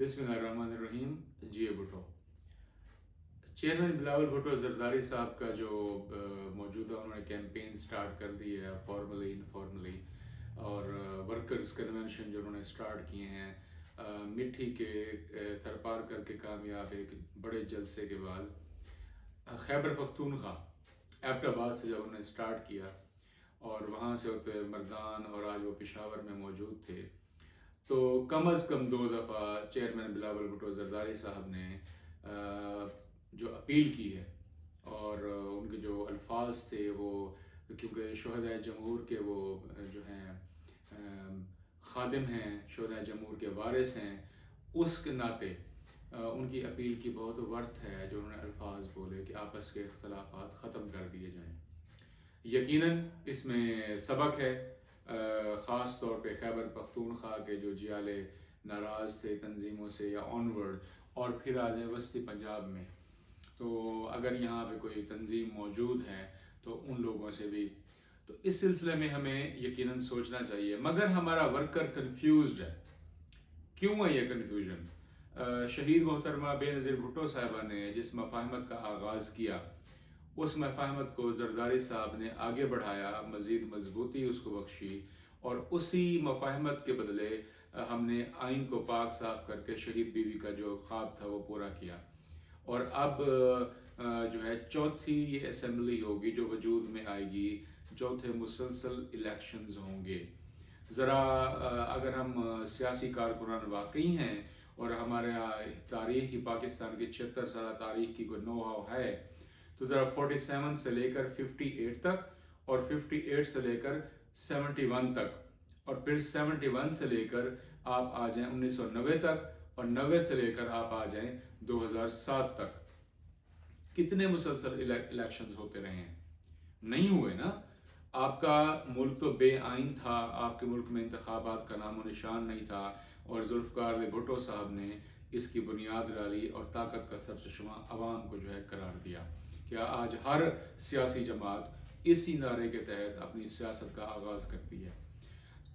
बिस्मिल्लाहिर्रहमानिर्रहीम। जी भुट्टो, चेयरमैन बिलावल भुट्टो जरदारी साहब का जो मौजूदा उन्होंने कैंपेन स्टार्ट कर दी है फॉर्मली इनफॉर्मली, और वर्कर्स कन्वेंशन जो उन्होंने स्टार्ट किए हैं मिट्टी के तरपार करके कामयाब एक बड़े जलसे के बाद खैबर पख्तूनख्वा एबटाबाद से जब उन्होंने स्टार्ट किया और वहाँ से होते हुए मर्दान और आज वो पेशावर में मौजूद थे, तो कम अज़ कम 2 दफ़ा चेयरमैन बिलावल भुट्टो जरदारी साहब ने जो अपील की है और उनके जो अल्फाज थे वो, क्योंकि शुहदाए जमहूर के वो जो हैं खादिम हैं, शुहदाए जमहूर के वारिस हैं, उसके नाते उनकी अपील की बहुत वर्थ है जो उन्होंने अल्फाज बोले कि आपस के इख्तलाफात ख़त्म कर दिए जाएँ। यकीनन इसमें सबक है, ख़ास तौर पे खैबर पख्तूनख्वा के जो जियाले नाराज़ थे तंजीमों से या ऑनवर्ड, और फिर आ जाए वस्ती पंजाब में, तो अगर यहाँ पे कोई तंजीम मौजूद है तो उन लोगों से भी, तो इस सिलसिले में हमें यकीनन सोचना चाहिए। मगर हमारा वर्कर कन्फ्यूज़्ड है। क्यों है ये कन्फ्यूजन? शहीद मोहतरमा बेनज़ीर भुट्टो साहिबा ने जिस मफाहमत का आगाज़ किया, उस मफाहमत को जरदारी साहब ने आगे बढ़ाया, मज़ीद मजबूती उसको बख्शी, और उसी मफाहमत के बदले हमने आइन को पाक साफ करके शहीद बीवी का जो ख्वाब था वो पूरा किया। और अब जो है चौथी ये असम्बली होगी जो वजूद में आएगी, चौथे मुसलसल इलेक्शंस होंगे। ज़रा अगर हम सियासी कारकुनान वाकई हैं और हमारे तारीख़ ही पाकिस्तान की 76 साल तारीख़ की कोई नो हाउ है, तो ज़रा 47 से लेकर 58 तक, और 58 से लेकर 71 तक, और फिर 71 से लेकर आप आ जाएं 1990 तक, और 90 से लेकर आप आ जाएं 2007 तक। कितने मुसलसल इलेक्शंस होते रहे हैं? नहीं हुए ना। आपका मुल्क तो बेआइन था, आपके मुल्क में इंतखाबात का नामो निशान नहीं था, और जुल्फ़िकार अली भुट्टो साहब ने इसकी बुनियाद डाली और ताकत का सरचश्मा अवाम को जो है करार दिया। क्या आज हर सियासी जमात इसी नारे के तहत अपनी सियासत का आगाज़ करती है।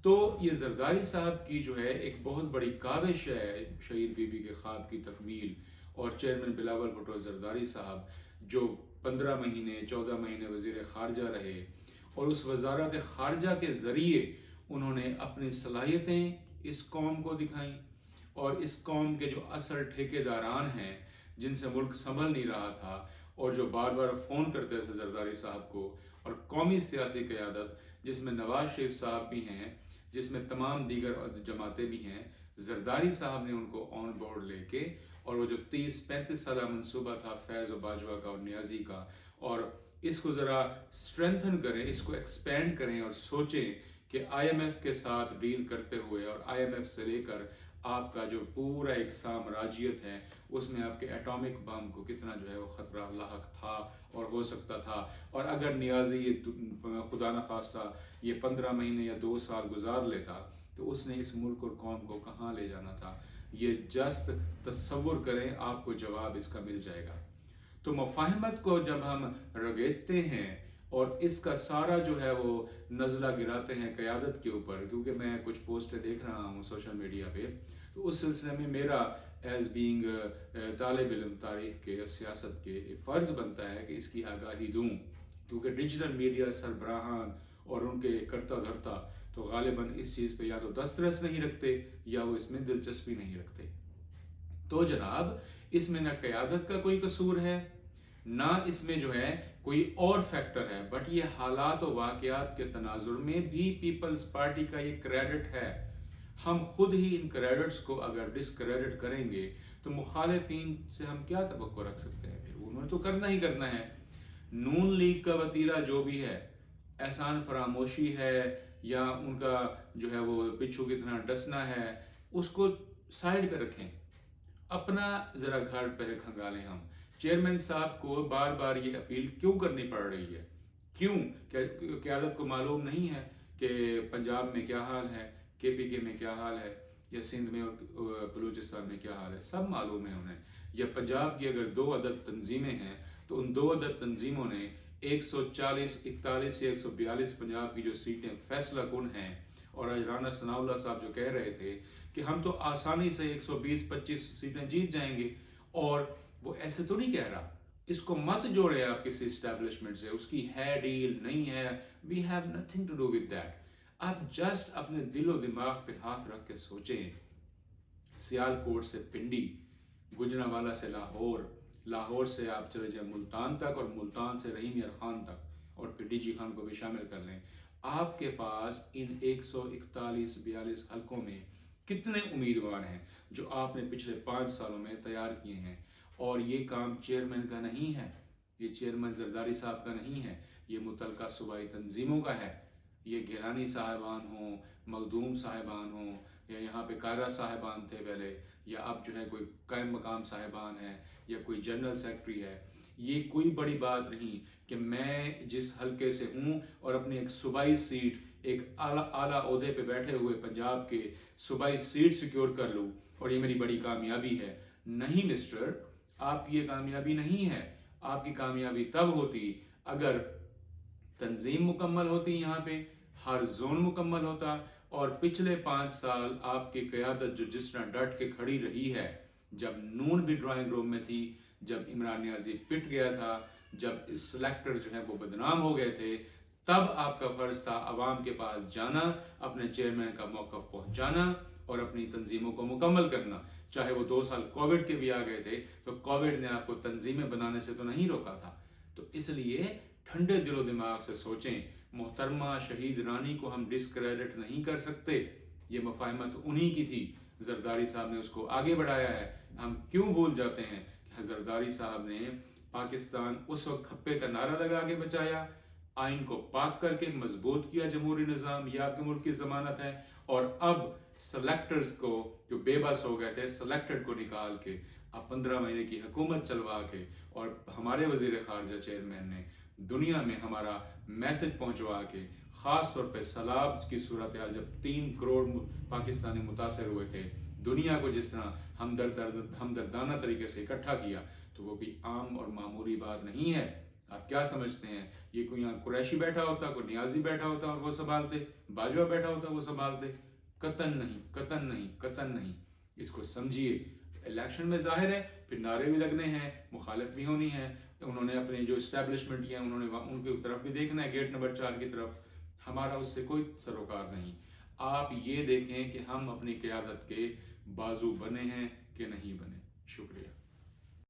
तो ये जरदारी साहब की जो है एक बहुत बड़ी काविश है शहीद बीबी के ख्वाब की तकमील, और चेयरमैन बिलावल भुट्टो जरदारी साहब जो 15 महीने 14 महीने वज़ीर ख़ारजा रहे, और उस वज़ारत ख़ारजा के ज़रिए उन्होंने अपनी सलाहियतें इस कौम को दिखाई, और इस कौम के जो असल ठेकेदारान हैं जिनसे मुल्क संभल नहीं रहा था, और जो बार बार फ़ोन करते थे जरदारी साहब को, और कौमी सियासी क़यादत जिसमें नवाज शरीफ साहब भी हैं, जिसमें तमाम दीगर जमातें भी हैं, जरदारी साहब ने उनको ऑन बोर्ड लेके, और वो जो 30-35 साल मनसूबा था फैज़ और बाजवा का और नियाजी का, और इसको ज़रा स्ट्रेंथन करें, इसको एक्सपेंड करें, और सोचें कि IMF के साथ डील करते हुए, और IMF से लेकर आपका जो पूरा एक साम्राज्यत है उसमें आपके एटॉमिक बम को कितना जो है वो ख़तरा लाहक था और हो सकता था। और अगर नियाज़ी ये खुदा न खास्ता ये 15 महीने या 2 साल गुजार लेता, तो उसने इस मुल्क और कौम को कहाँ ले जाना था। ये जस्ट तसव्वुर करें, आपको जवाब इसका मिल जाएगा। तो मफाहमत को जब हम रगेदते हैं और इसका सारा जो है वो नज़ला गिराते हैं क़यादत के ऊपर, क्योंकि मैं कुछ पोस्टें देख रहा हूँ सोशल मीडिया पे, तो उस सिलसिले में मेरा एज़ बीइंग तालिब इल्म तारीख़ के सियासत के फ़र्ज़ बनता है कि इसकी आगाही दूँ, क्योंकि डिजिटल मीडिया सरबराहान और उनके करता धरता तो ग़ालिबन इस चीज़ पे या तो दस्तरस नहीं रखते या वो इसमें दिलचस्पी नहीं रखते। तो जनाब, इसमें ना क़यादत का कोई कसूर है, ना इसमें जो है कोई और फैक्टर है, बट ये हालात और वाक़यात के तनाजुर में भी पीपल्स पार्टी का ये क्रेडिट है। हम खुद ही इन क्रेडिट्स को अगर डिसक्रेडिट करेंगे तो मुखालिफिन से हम क्या तवक्को रख सकते हैं? फिर उन्होंने तो करना ही करना है। नून लीग का वतीरा जो भी है, एहसान फरामोशी है या उनका जो है वो बिच्छू की तरह डसना है, उसको साइड पे रखें, अपना ज़रा घर पे खंगालें। हम चेयरमैन साहब को बार बार ये अपील क्यों करनी पड़ रही है? क्यों? क़यादत को मालूम नहीं है कि पंजाब में क्या हाल है, KPK में क्या हाल है, या सिंध में और बलूचिस्तान में क्या हाल है? सब मालूम है उन्हें। या पंजाब की अगर 2 अदद तंजीमें हैं तो उन 2 अदद तंजीमों ने 140, 41 या 142 पंजाब की जो सीटें फैसला कुन हैं, और आज राना सनाउल्लाह साहब जो कह रहे थे कि हम तो आसानी से 120-25 सीटें जीत जाएंगे। और वो ऐसे तो नहीं कह रहा, इसको मत जोड़े आप किसी इस्टेब्लिशमेंट से, उसकी है डील नहीं है, we have nothing to do with that. आप जस्ट अपने दिलो दिमाग पे हाथ रख के सोचें, सियालकोट से पिंडी, गुजरांवाला से लाहौर, लाहौर से आप चले जाए मुल्तान तक, और मुल्तान से रहीम यार खान तक, और फिर डीजी खान को भी शामिल कर लें। आपके पास इन 141-42 हलकों में कितने उम्मीदवार हैं जो आपने पिछले 5 सालों में तैयार किए हैं। और ये काम चेयरमैन का नहीं है, ये चेयरमैन जरदारी साहब का नहीं है, ये मुतलका सूबाई तंजीमों का है। ये गिलानी साहिबान हों, मखदूम साहिबान हों, या यहाँ पे कायरा साहिबान थे पहले, या अब जो है कोई कायम मकाम साहिबान है, या कोई जनरल सेक्रेटरी है, ये कोई बड़ी बात नहीं कि मैं जिस हलके से हूँ और अपनी एक सूबाई सीट, एक आला ओहदे पे बैठे हुए पंजाब के सूबाई सीट सिक्योर कर लूँ और ये मेरी बड़ी कामयाबी है। नहीं मिस्टर, आपकी ये कामयाबी नहीं है। आपकी कामयाबी तब होती अगर तंजीम मुकम्मल होती, यहाँ पे हर जोन मुकम्मल होता, और पिछले 5 साल आपकी क़यादत जो जिस तरह डट के खड़ी रही है, जब नून भी ड्राइंग रूम में थी, जब इमरान नियाजी पिट गया था, जब सिलेक्टर जो है वो बदनाम हो गए थे, तब आपका फ़र्ज़ था अवाम के पास जाना, अपने चेयरमैन का मौक़िफ़ पहुँचाना और अपनी तंजीमों को मुकम्मल करना। चाहे वो 2 साल कोविड के भी आ गए थे, तो कोविड ने आपको तंजीमें बनाने से तो नहीं रोका था। तो इसलिए ठंडे दिलो दिमाग से सोचें, मोहतरमा शहीद रानी को हम डिस्क्रेडिट नहीं कर सकते। ये मफाहमत उन्हीं की थी, जरदारी साहब ने उसको आगे बढ़ाया है। हम क्यों भूल जाते हैं कि जरदारी साहब ने पाकिस्तान उस वक्त खप्पे का नारा लगा के बचाया, आइन को पाक करके मजबूत किया जमहूरी निज़ाम, ये आपके मुल्क की ज़मानत है। और अब सेलेक्टर्स को जो बेबस हो गए थे, सेलेक्टेड को निकाल के अब 15 महीने की हुकूमत चलवा के, और हमारे वज़ीर ख़ारजा चेयरमैन ने दुनिया में हमारा मैसेज पहुंचवा के, ख़ास तौर पे सैलाब की सूरत हाल जब 3 करोड़ पाकिस्तानी मुतासर हुए थे, दुनिया को जिस तरह हमदर्दाना तरीके से इकट्ठा किया, तो वो भी आम और मामूली बात नहीं है। आप क्या समझते हैं, ये कोई यहाँ कुरैशी बैठा होता, कोई नियाजी बैठा होता और वो संभालते, बाजवा बैठा होता वो संभालते? कतन नहीं, कतन नहीं, कतन नहीं। इसको समझिए। इलेक्शन में जाहिर है फिर नारे भी लगने हैं, मुखालिफ भी होनी है। उन्होंने अपने जो इस्टेब्लिशमेंट किया, उन्होंने उनकी तरफ भी देखना है, गेट नंबर 4 की तरफ। हमारा उससे कोई सरोकार नहीं। आप ये देखें कि हम अपनी क़यादत के बाजू बने हैं कि नहीं बने। शुक्रिया।